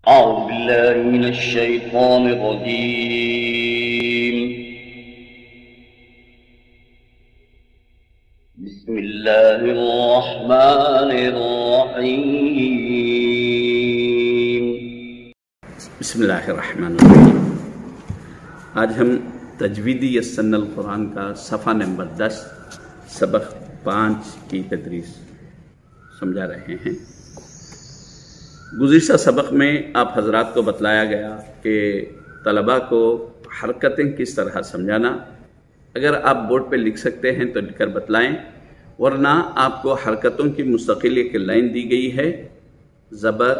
أعوذ بالله من الشيطان الرجيم. بسم الله الرحمن الرحيم. بسم اللہ الرحمن الرحیم. آج ہم تجویدی یسن القرآن کا صفحہ نمبر 10 سبق 5 کی تدریس سمجھا رہے ہیں. گزشتہ سبق میں آپ حضرات کو بتلایا گیا کہ طلباء کو حرکتیں کس طرح سمجھانا. اگر آپ بورڈ پہ لکھ سکتے ہیں تو لکھ کر بتلائیں، ورنہ آپ کو حرکتوں کی مستقل ایک لائن دی گئی ہے: زبر،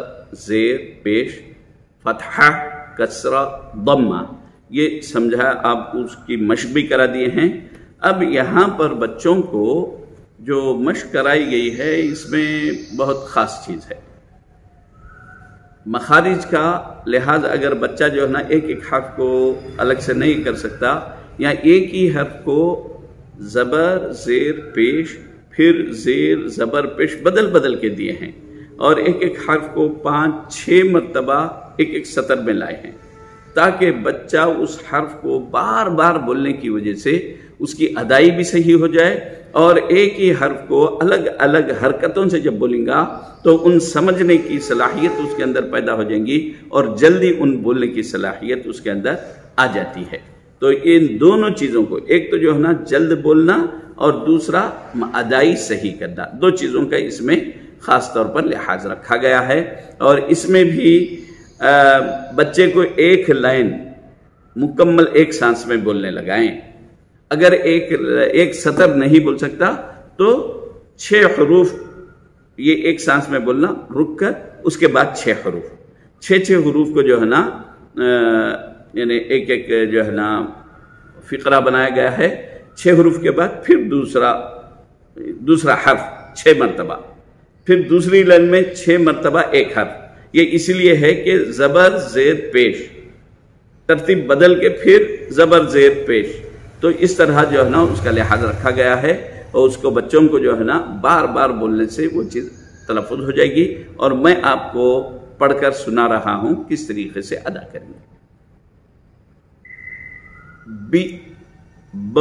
زیر، پیش، فتحہ، کسرہ، ضمہ. یہ سمجھا، آپ کو اس کی مشق بھی کرا دیے ہیں. اب یہاں پر بچوں کو جو مشق کرائی گئی ہے اس میں بہت خاص چیز ہے. مخارج کا لحاظ اگر بچہ جو ہے نا ایک ایک حرف کو الگ سے نہیں کر سکتا، یا ایک ہی حرف کو زبر، زیر، پیش، پھر زیر، زبر، پیش بدل کے دیے ہیں، اور ایک ایک حرف کو 5-6 مرتبہ ایک ایک سطر میں لائے ہیں، تاکہ بچہ اس حرف کو بار بار بولنے کی وجہ سے اس کی ادائی بھی صحیح ہو جائے، اور ایک ہی حرف کو الگ الگ حرکتوں سے جب بولیں گا تو ان سمجھنے کی صلاحیت اس کے اندر پیدا ہو جائیں گی، اور جلدی ان بولنے کی صلاحیت اس کے اندر آ جاتی ہے. تو ان دونوں چیزوں کو، ایک تو جو ہے نا جلد بولنا، اور دوسرا ادائی صحیح کرنا، دو چیزوں کا اس میں خاص طور پر لحاظ رکھا گیا ہے. اور اس میں بھی بچے کو ایک لائن مکمل ایک سانس میں بولنے لگائیں. اگر ایک سطر نہیں بول سکتا تو 6 حروف یہ ایک سانس میں بولنا، رک کر اس کے بعد 6 حروف، 6 حروف کو جو ہے نا یعنی ایک جو ہے نا فقرہ بنایا گیا ہے. 6 حروف کے بعد پھر دوسرا حرف 6 مرتبہ، پھر دوسری لائن میں 6 مرتبہ ایک حرف. یہ اس لیے ہے کہ زبر، زیر، پیش ترتیب بدل کے پھر زبر، زیر، پیش. تو اس طرح جو ہے نا اس کا لحاظ رکھا گیا ہے، اور اس کو بچوں کو جو ہے نا بار بار بولنے سے وہ چیز تلفظ ہو جائے گی. اور میں آپ کو پڑھ کر سنا رہا ہوں کس طریقے سے ادا کریں گے. بی، ب،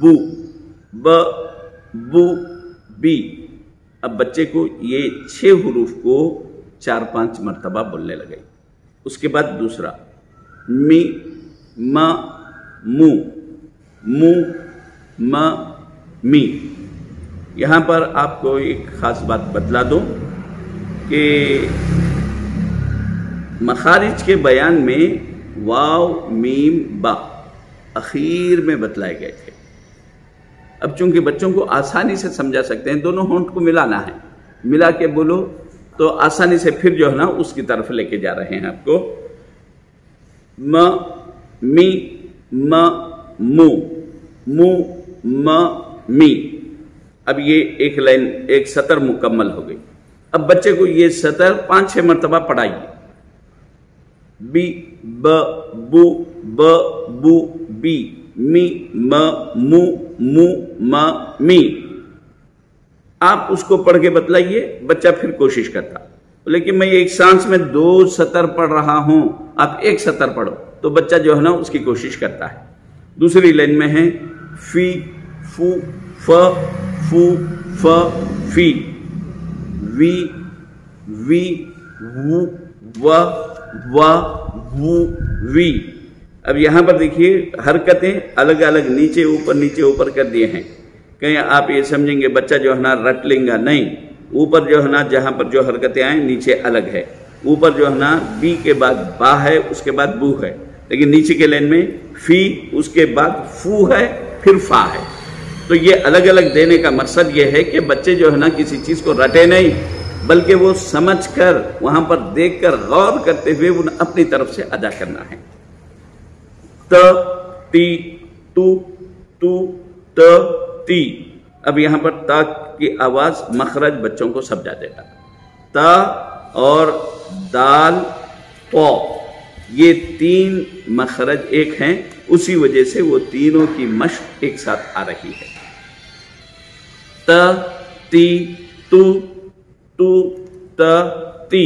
بو، ب، بو، بی. اب بچے کو یہ 6 حروف کو 4-5 مرتبہ بولنے لگے. اس کے بعد دوسرا می، م، مو، مو، م، می. یہاں پر آپ کو ایک خاص بات بتلا دوں کہ مخارج کے بیان میں واو، میم، با اخیر میں بتلائے گئے تھے. اب چونکہ بچوں کو آسانی سے سمجھا سکتے ہیں، دونوں ہونٹ کو ملانا ہے، ملا کے بولو تو آسانی سے پھر جو ہے نا اس کی طرف لے کے جا رہے ہیں آپ کو. م، می، م، مو، مو، م، می. اب یہ ایک لائن، ایک سطر مکمل ہو گئی. اب بچے کو یہ سطر 5-6 مرتبہ پڑھائیے. بی، ب، بو، ب، بو، بی، می، م، مو، مو، م، می. آپ اس کو پڑھ کے بتلائیے، بچہ پھر کوشش کرتا. لیکن میں ایک سانس میں 2 سطر پڑھ رہا ہوں، آپ ایک سطر پڑھو تو بچہ جو ہے نا اس کی کوشش کرتا ہے. دوسری لائن میں ہے فی، فو، ف، فو، ف، فی، وی، وی، وو، و، وو، وی. اب یہاں پر دیکھیے حرکتیں الگ الگ نیچے اوپر کر دیے ہیں. کہیں آپ یہ سمجھیں گے بچہ جو ہے نا رٹ لیں گا، نہیں. اوپر جو ہے نا جہاں پر جو حرکتیں آئیں نیچے الگ ہے. اوپر جو ہے نا بی کے بعد با ہے، اس کے بعد بو ہے، لیکن نیچے کے لائن میں فی، اس کے بعد فو ہے، پھر فا ہے. تو یہ الگ الگ دینے کا مقصد یہ ہے کہ بچے جو ہے نا کسی چیز کو رٹے نہیں، بلکہ وہ سمجھ کر، وہاں پر دیکھ کر، غور کرتے ہوئے وہ اپنی طرف سے ادا کرنا ہے. ت، تی، تو، ت، تی. اب یہاں پر تا کی آواز مخرج بچوں کو سمجھا دیتا. تا اور دال، تو، یہ 3 مخرج ایک ہیں، اسی وجہ سے وہ تینوں کی مشق ایک ساتھ آ رہی ہے. ت، تی، تو، ت، تی.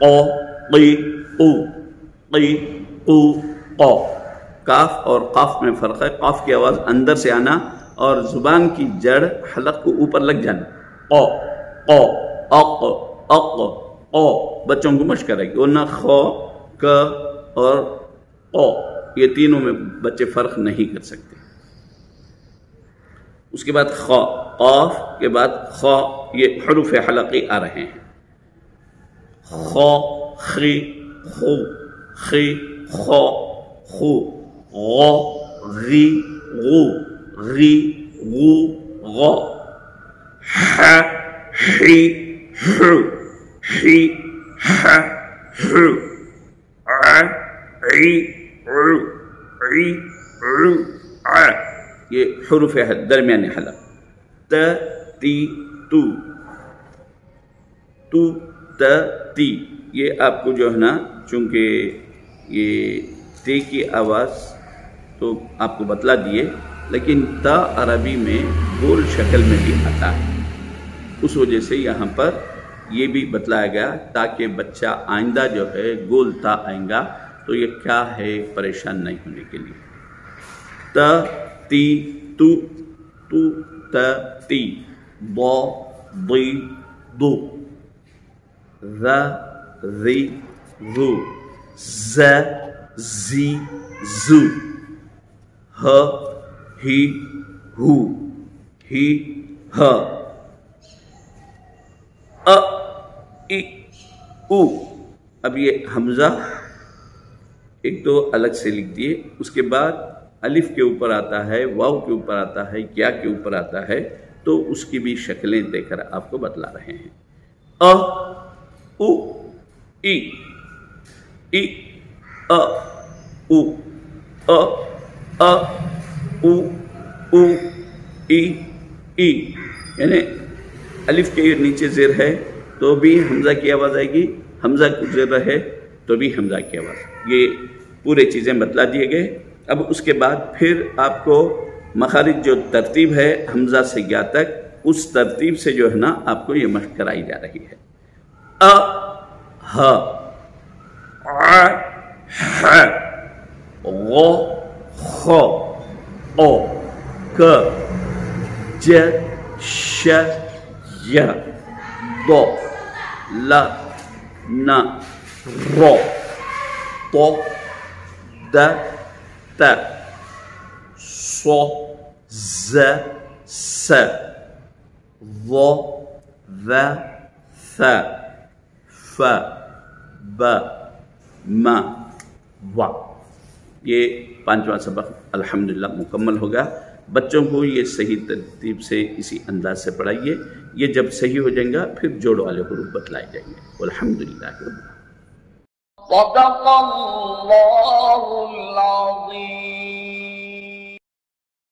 قو قی قو قی قو قو. کاف اور قاف میں فرق ہے. قاف کی آواز اندر سے آنا اور زبان کی جڑ حلق کو اوپر لگ جانا. قو قو اق اق قو. بچوں کو مشق کرے گی ورنہ خو ک اور قو یہ تینوں میں بچے فرق نہیں کر سکتے. اس کے بعد خا. قاف کے بعد خا. یہ حروف حلقی آ رہے ہیں. خا خی خو خی خو خو غو غی غو غی غو غو. ح حی حو حی ح حو. ع عی عو عی عو ع. یہ حروف درمیانی حلق. ت تی تو تو ت تی. یہ آپ کو جو ہے نا چونکہ یہ تے کی آواز تو آپ کو بتلا دیے لیکن تا عربی میں گول شکل میں بھی آتا ہے. اس وجہ سے یہاں پر یہ بھی بتلایا گیا تاکہ بچہ آئندہ جو ہے گول تا آئیں گا تو یہ کیا ہے پریشان نہیں ہونے کے لیے. ت تی تو تو ت تی. ض ضی ضو. ذ ذی ذو. ز زی زو. ہ ہی ہو ہی ہ. ا ای او. اب یہ حمزہ ایک تو الگ سے لکھ دیے. اس کے بعد الف کے اوپر آتا ہے, واو کے اوپر آتا ہے, یا کے اوپر آتا ہے تو اس کی بھی شکلیں دے کر آپ کو بتلا رہے ہیں. ا او ای ای ا او ا ا او او ای ای. یعنی الف کے نیچے زیر ہے تو بھی حمزہ کی آواز آئے گی, حمزہ کو زیر رہے تو بھی حمزہ کی آواز. یہ پورے چیزیں بتلا دیے گئے. اب اس کے بعد پھر آپ کو مخارج جو ترتیب ہے حمزہ سے یا تک اس ترتیب سے جو ہے نا آپ کو یہ مشق کرائی جا رہی ہے. ا ہ ع ح غ خ او ک ج ش ی ض ل ن ر ط د ت ص ز س ظ ذ ث ف ب م و. یہ پانچواں سبق الحمدللہ مکمل ہوگا. بچوں کو یہ صحیح ترتیب سے اسی انداز سے پڑھائیے. یہ جب صحیح ہو جائیں گا پھر جوڑ والے حروف بتلائے جائیں گے. الحمدللہ. صدق اللہ العظیم.